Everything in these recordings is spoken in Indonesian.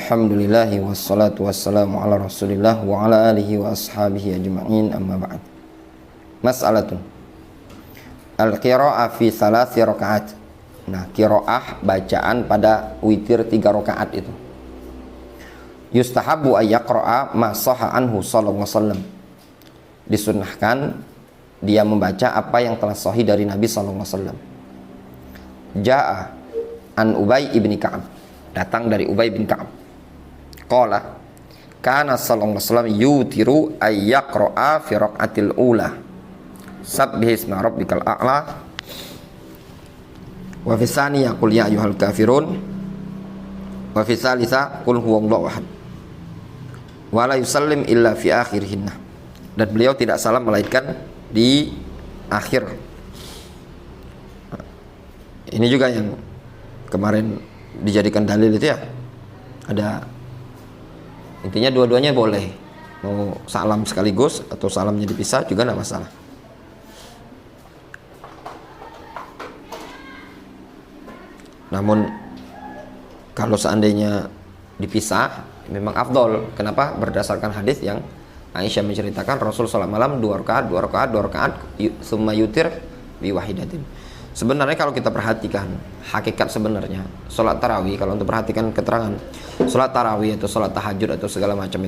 Alhamdulillahi wassalatu wassalamu ala rasulillah wa ala alihi wa ashabihi ajma'in, amma ba'd. Mas'alatun al-qira'ah fi thalathi rakaat. Nah, qira'ah bacaan pada witir 3 rakaat itu. Yustahabu ay yaqra'a ma sahha anhu sallallahu alaihi wasallam. Disunnahkan dia membaca apa yang telah sahih dari Nabi sallallahu alaihi wasallam. Jaa an Ubay ibn Ka'ab, datang dari Ubay bin Ka'ab. Qala kana sallallahu alaihi wasallam yutiru ay yaqra'a fi raq'atil ula sabbih isma rabbikal a'la wa fi tsaniya qul ya ayyuhal kafirun wa fi tsalitsah qul huwallahu ahad wa la yusallim illa fi akhirihinna. Dan beliau tidak salam melainkan di akhir. Ini juga yang kemarin dijadikan dalil itu ya. Ada intinya dua-duanya boleh. Mau salam sekaligus atau salamnya dipisah juga tidak masalah. Namun kalau seandainya dipisah memang afdol. Kenapa? Berdasarkan hadis yang Aisyah menceritakan Rasul salat malam 2 rakaat summa yutir bi wahidatin. Sebenarnya kalau kita perhatikan hakikat sebenarnya salat tarawih, kalau untuk perhatikan keterangan salat tarawih atau salat tahajud atau segala macam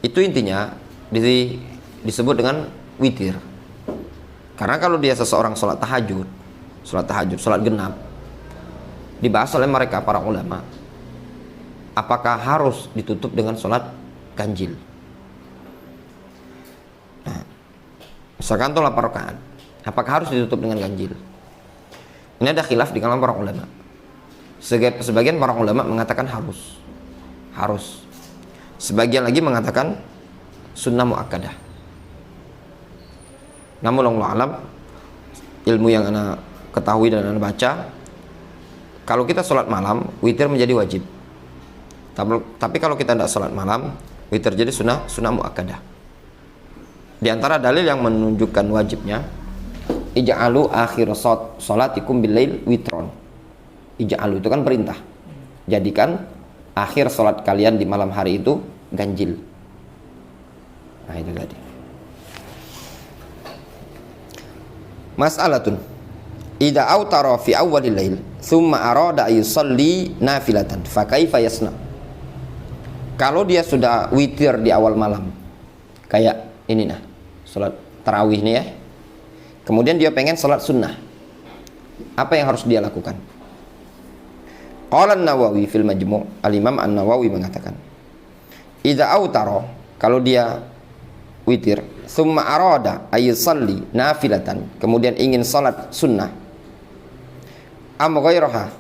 itu intinya disebut dengan witir. Karena kalau dia seseorang salat tahajud, salat genap, dibahas oleh mereka para ulama, apakah harus ditutup dengan salat ganjil? Nah, misalkan itu 8 rakaat, apakah harus ditutup dengan ganjil? Ini ada khilaf di kalangan para ulama. Sebagian para ulama mengatakan harus. Sebagian lagi mengatakan sunnah muakkadah. Namun Allah alam, ilmu yang ana ketahui dan ana baca, kalau kita sholat malam, witir menjadi wajib. Tapi kalau kita tidak sholat malam, witir jadi sunnah muakkadah. Di antara dalil yang menunjukkan wajibnya, ij'alu akhir sholatikum bilail witron. Ij'alu itu kan perintah. Jadikan akhir sholat kalian di malam hari itu ganjil. Nah itu tadi. Mas'alatun idza autara fi awwalil lail thumma arada ayusalli nafilatan fa kaifa yasna. Kalau dia sudah witir di awal malam, kayak ini nah, salat tarawih nih ya. Kemudian dia pengen salat sunnah. Apa yang harus dia lakukan? Qala An-Nawawi fil Majmu', Al-Imam An-Nawawi mengatakan, idza autara, kalau dia witir, thumma arada ayusalli nafilatan, kemudian ingin salat sunnah, am ghairaha,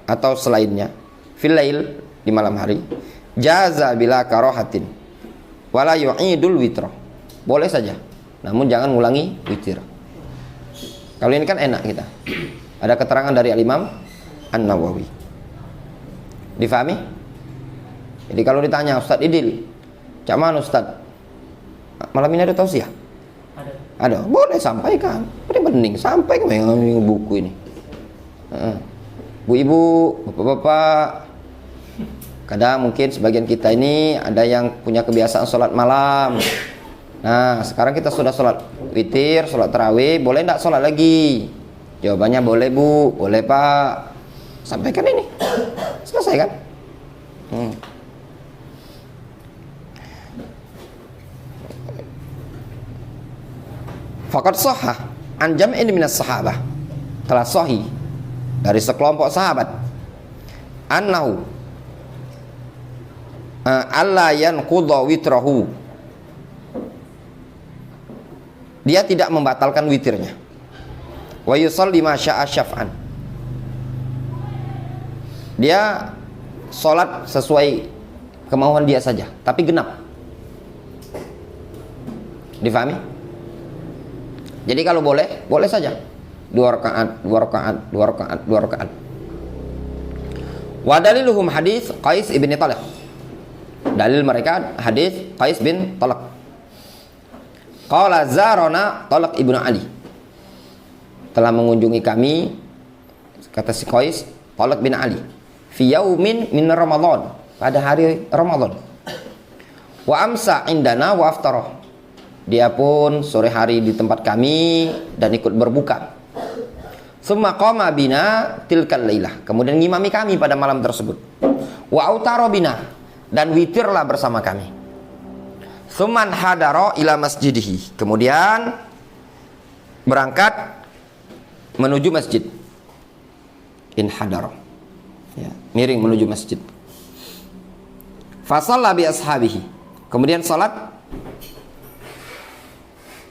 atau selainnya, fil lail, di malam hari, jaza bila karahatin wala yu'idul witra. Boleh saja, namun jangan ngulangi witir. Kalau ini kan enak kita. Ada keterangan dari Al-Imam An-Nawawi. Difahami? Jadi kalau ditanya Ustadz Idil, cak mana Ustadz? Malam ini ada tausiah? Ada. Boleh sampaikan. Ini bening, sampaikan yang buku ini. Bu-ibu, bapak-bapak, kadang mungkin sebagian kita ini ada yang punya kebiasaan sholat malam. Nah, sekarang kita sudah sholat witir, sholat tarawih, boleh tidak sholat lagi? Jawabannya boleh bu, boleh pak. Sampaikan ini, selesai kan? Faqad shahha an jam'in minas sahabah, telah sahih dari sekelompok sahabat, annahu alla yanqudha witrahu, dia tidak membatalkan witirnya, wa yusalli ma syaa syaf'an, dia sholat sesuai kemauan dia saja tapi genap. Difahami? Jadi kalau boleh saja 2 rakaat. Wa daliluhum hadis Qais ibn Talaq. Dalil mereka hadis Qais bin Talaq. Qala zarana Talaq ibnu Ali, telah mengunjungi kami, kata si Qais, Talaq bin Ali, fi yaumin min Ramadan, pada hari Ramadan. Wa amsa indana wa aftara. Dia pun sore hari di tempat kami dan ikut berbuka. Summa qama bina tilkal lailah. Kemudian ngimami kami pada malam tersebut. Wa autara bina, dan witirlah bersama kami. Summan hadara ila masjidihi. Kemudian berangkat menuju masjid. In hadara. Ya, miring menuju masjid. Fa shalla bi ashabihi. Kemudian salat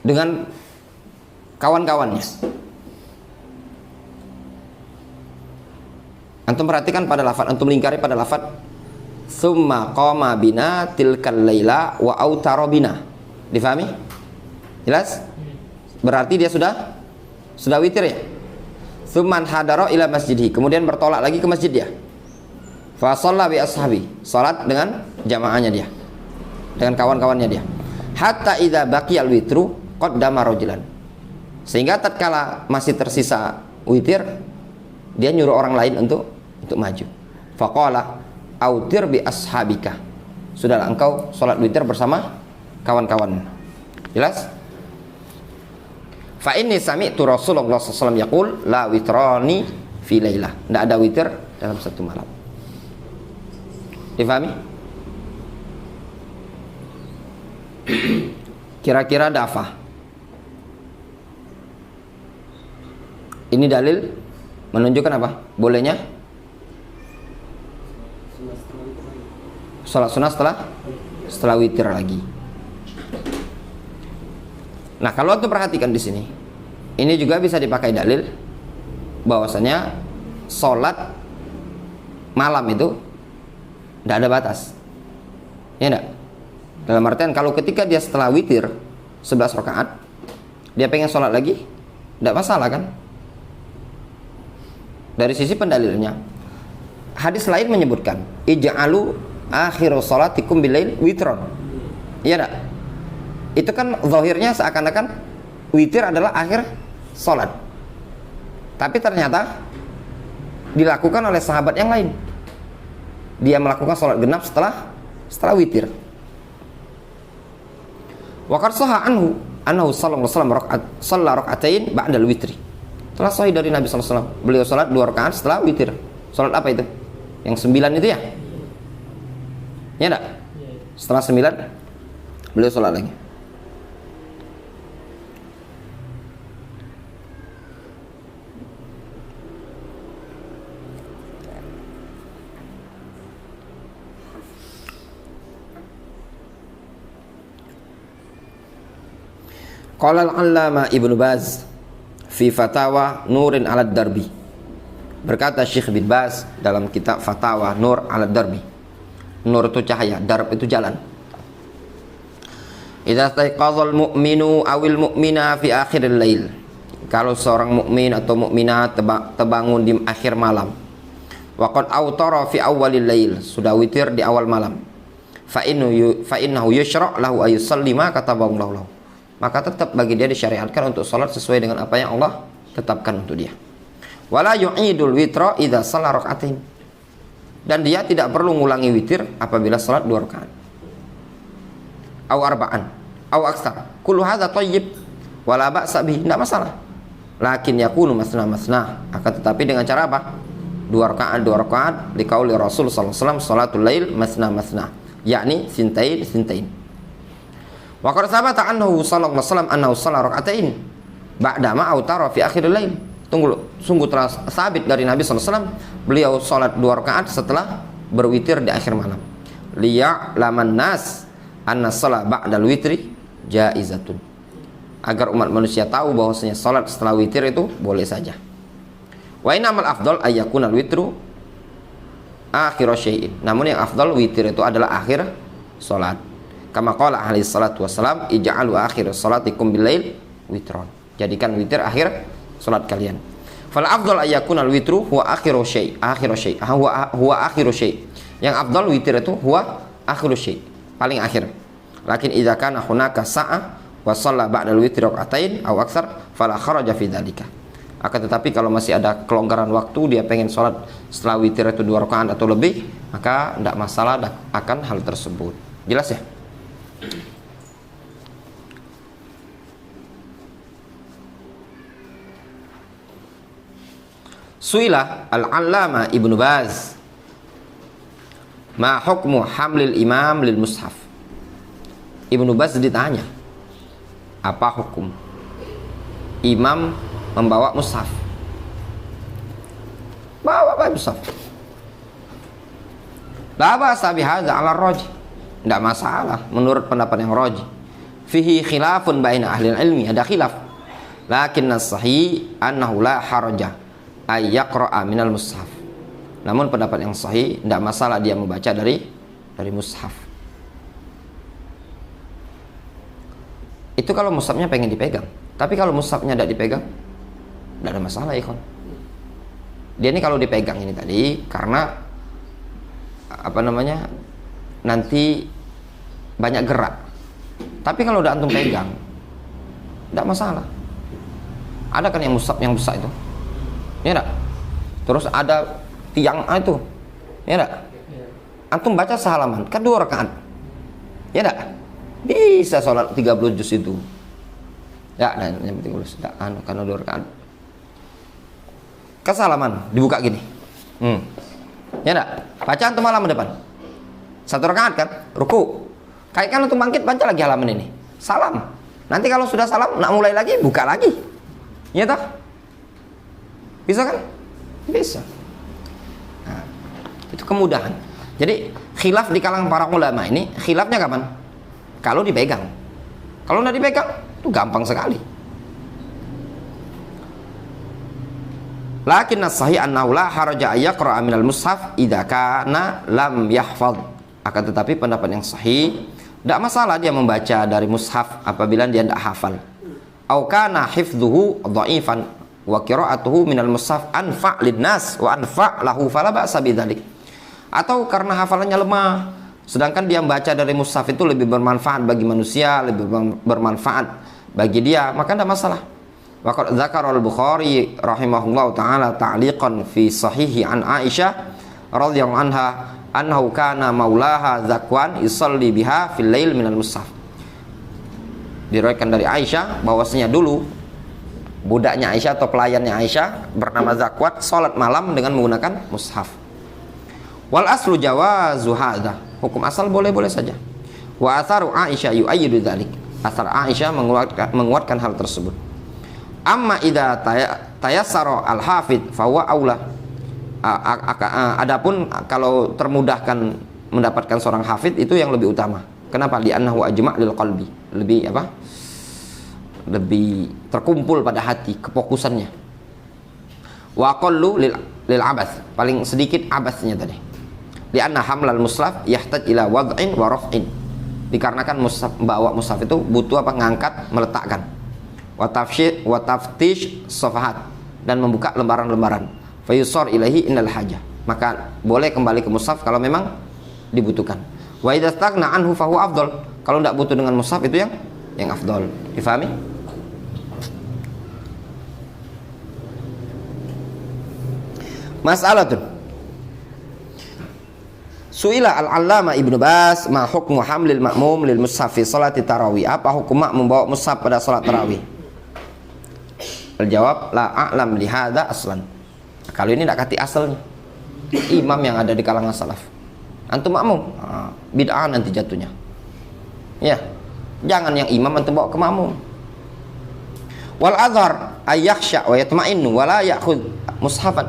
dengan kawan-kawannya. Antum perhatikan pada lafaz, antum lingkari pada lafaz summa qama bina tilkal laila wa autara bina. Difahami? Jelas? Berarti dia sudah witir ya? Summan hadara ila masjidih. Kemudian bertolak lagi ke masjid dia. Fa shalla bi ashabi. Salat dengan jamaahnya dia. Dengan kawan-kawannya dia. Hatta idza baqiyal witru qaddama rajulan. Sehingga tatkala masih tersisa witir, dia nyuruh orang lain untuk maju. Faqala autir bi ashabika. Sudahlah engkau salat witir bersama kawan-kawan. Jelas? Fa inni sami'tu Rasulullah sallallahu alaihi wasallam yaqul la witrani fi lailah. Tidak ada witir dalam satu malam. Difahami? Kira-kira dafa. Ini dalil menunjukkan apa? Bolehnya salat sunnah setelah witir lagi. Nah, kalau antum perhatikan di sini, ini juga bisa dipakai dalil bahwasanya salat malam itu tidak ada batas. Ya enggak? Dalam artian kalau ketika dia setelah witir 11 rakaat, dia pengen salat lagi, tidak masalah kan? Dari sisi pendalilnya, hadis lain menyebutkan ij'alu akhiru salatikum bilail witron. Iya enggak? Itu kan zahirnya seakan-akan witir adalah akhir salat. Tapi ternyata dilakukan oleh sahabat yang lain. Dia melakukan salat genap setelah witir. Wa qad sahha annahu sallallahu alaihi wasallam shalla rak'atain ba'dal witri. Telah sahih dari Nabi sallallahu alaihi wasallam, beliau salat 2 rakaat setelah witir. Salat apa itu? Yang 9 itu ya? Ya enggak? Setelah 9 beliau salat lagi. Qala al-allama Ibnu Baz fi fatawa Nurin 'alad Darbi. Berkata Syekh bin Baz dalam kitab Fatawa Nur 'alad Darbi. Nur itu cahaya, darb itu jalan. Idza taiqadzal mu'minu awil mu'mina fi akhiril lail. Kalau seorang mukmin atau mukminah terbangun di akhir malam. Wa qad autara fi awwalil lail, sudah witir di awal malam. Fa innahu yushra' lahu ayusalli ma kataballahu lahu. Maka tetap bagi dia disyariatkan untuk salat sesuai dengan apa yang Allah tetapkan untuk dia. Wala yu'idul witra idza shalla rak'atain. Dan dia tidak perlu ngulangi witir apabila salat 2 rakaat. Au arba'an, au aktsar. Kullu hadza thayyib wala ba'sa bihi, tidak masalah. Lakin yakunu masna. Akan tetapi dengan cara apa? 2 rakaat liqauli Rasul sallallahu alaihi wasallam salatul lail masna, yakni sintain. Wa qad sabata annahu sallallahu alaihi wasallam annahu shalla rak'atain ba'da ma autara fi akhiril lail. Sungguh telah sabit dari Nabi sallallahu alaihi wasallam, beliau salat 2 rakaat setelah berwitir di akhir malam. Liya'laman nas anna shalah ba'dal witri jaizatun. Agar umat manusia tahu bahwasanya salat setelah witir itu boleh saja. Wa innamal afdal ayyakunal witru akhir syai'in. Namun yang afdal witir itu adalah akhir salat. Kama qala alaihi salatu wassalam ij'alu akhir salatikum bilail witron. Jadikan witir akhir salat kalian. Fal afdal ayyakuna al witru huwa akhiru syai', huwa akhiru syai'. Yang afdal witir itu huwa akhiru syai', paling akhir. Lakin idza kana hunaka sa'ah wa shalla ba'da al witri rak'atain aw aktsar fala kharaja fi dzalika. Akan tetapi kalau masih ada kelonggaran waktu, dia pengen salat setelah witir itu 2 rakaat atau lebih, maka tidak masalah akan hal tersebut. Jelas ya? Su'ilah al-allama Ibnu Baz ma hukmu hamlil imam lil mushaf. Ibnu Baz ditanya, apa hukum imam membawa mushaf? Bawa mushaf. La ba'sa bihadza 'ala rajih. Tidak masalah menurut pendapat yang rajih. Fihi khilafun baina ahli ilmi, ada khilaf. Lakin as-sahih annahu la haraja ay yaqra'a minal mushaf. Namun pendapat yang sahih tidak masalah dia membaca dari mushaf. Itu kalau mushafnya pengen dipegang. Tapi kalau mushafnya tidak dipegang, tidak ada masalah, ikhwan. Dia ini kalau dipegang ini tadi karena nanti banyak gerak. Tapi kalau udah antum pegang, tidak masalah. Ada kan yang mushaf yang besar itu, ya enggak? Terus ada tiang itu, ya enggak? Antum baca sehalaman, kan 2 rakaat, ya enggak? Bisa sholat 30 juz itu. Ya, dan yang penting lulus. Karena 2 rakaat. Kesalaman dibuka gini. Ya enggak? Baca antum halaman depan. 1 rakaat kan? Ruku. Kaitkan antum bangkit baca lagi halaman ini. Salam. Nanti kalau sudah salam nak mulai lagi, buka lagi. Ya toh? Bisa kan? Bisa. Nah, itu kemudahan. Jadi khilaf di kalangan para ulama ini, khilafnya kapan? Kalau dipegang. Kalau nggak dipegang, itu gampang sekali. Lakin as-sahih annahu la haraja ay yaqra'a minal mushaf idza kana lam yahfaz. Akan tetapi pendapat yang sahih, tidak masalah dia membaca dari mushaf apabila dia tidak hafal. Au kana hifdzuhu dha'ifan wa qira'atuhu minal mushaf anfa' linnas wa anfa' lahu fala ba'sa bidzalik. Atau karena hafalannya lemah, sedangkan dia membaca dari mushaf itu lebih bermanfaat bagi manusia, lebih bermanfaat bagi dia, maka tidak masalah. Wa qad dzakara al-Bukhari rahimahullahu taala ta'liqan fi sahihi an Aisyah radhiyallahu anha annahu kana maulaha Zakwan yusalli biha fil lail minal mushaf. Diriwayatkan dari Aisyah bahwasanya dulu budaknya Aisyah atau pelayannya Aisyah bernama Zakwat salat malam dengan menggunakan mushaf. Wal aslu jawazu hadza. Hukum asal boleh-boleh saja. Wa atharu Aisyah yu'ayyidu dzalik. Athar Aisyah menguatkan hal tersebut. Amma idza tayassara al-hafidh fa huwa aula. Adapun kalau termudahkan mendapatkan seorang hafidh itu yang lebih utama. Kenapa? Li'annahu ajma' lil qalbi. Lebih apa? Lebih terkumpul pada hati kefokusannya. Wa aqallu lil abath. Paling sedikit abathnya tadi. Li'anna hamlal mushaf yahtaj ila wad'in wa raf'in. Dikarenakan bawa mushaf itu butuh apa? Ngangkat, meletakkan. Wa taftish safahat, dan membuka lembaran-lembaran. Fa yusar ilaihi innal hajah. Maka boleh kembali ke mushaf kalau memang dibutuhkan. Wa idza staghna anhu fa huwa afdal. Kalau tidak butuh dengan mushaf itu yang afdal. Difahami? Mas'alatun. Su'ila al-allama Ibnu Baz ma hukmu hamlil ma'mum lil mushaf fi salati tarawih. Apa hukum makmum membawa mushaf pada salat tarawih? Al-jawab la a'lam li hadza aslan. Kalau ini tidak kati asalnya. Imam yang ada di kalangan salaf. Antum makmum, bid'ah nanti jatuhnya. Ya. Jangan yang imam antum bawa ke makmum. Wal azhar ay yakhsha wa yatma'innu wa la ya'khudh mushafan.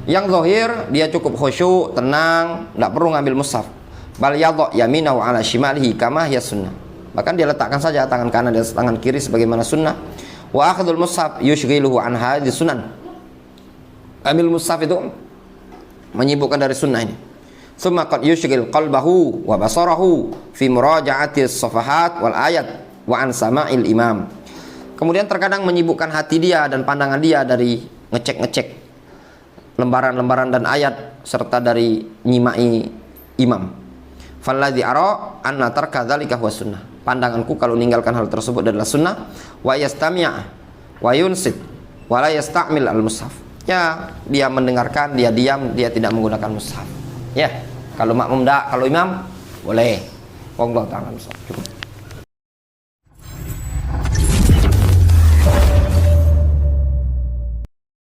Yang zahir dia cukup khusyuk, tenang, tidak perlu ngambil mushaf. Bal yadha yaminahu ala shimalihi kama hiya sunnah. Bahkan dia letakkan saja tangan kanan dan tangan kiri sebagaimana sunnah. Wa akhadul mushaf yushghiluhu an hadhihi sunan. Ambil mushaf itu menyibukkan dari sunnah ini. Tsumma qad yushghil qalbahu wa basarahu fi muraja'ati as-safahat wal ayat wa an sama'il imam. Kemudian terkadang menyibukkan hati dia dan pandangan dia dari ngecek-ngecek lembaran-lembaran dan ayat serta dari nyimai imam. Falladzi ara anna tarka dzalika huwa sunnah. Pandanganku kalau meninggalkan hal tersebut adalah sunnah. Wa yastami' wa yunsit wa la yasta'mil al-mushaf. Ya, dia mendengarkan, dia diam, dia tidak menggunakan mushaf. Ya, kalau makmum enggak, kalau imam boleh. Wallahu ta'ala cukup.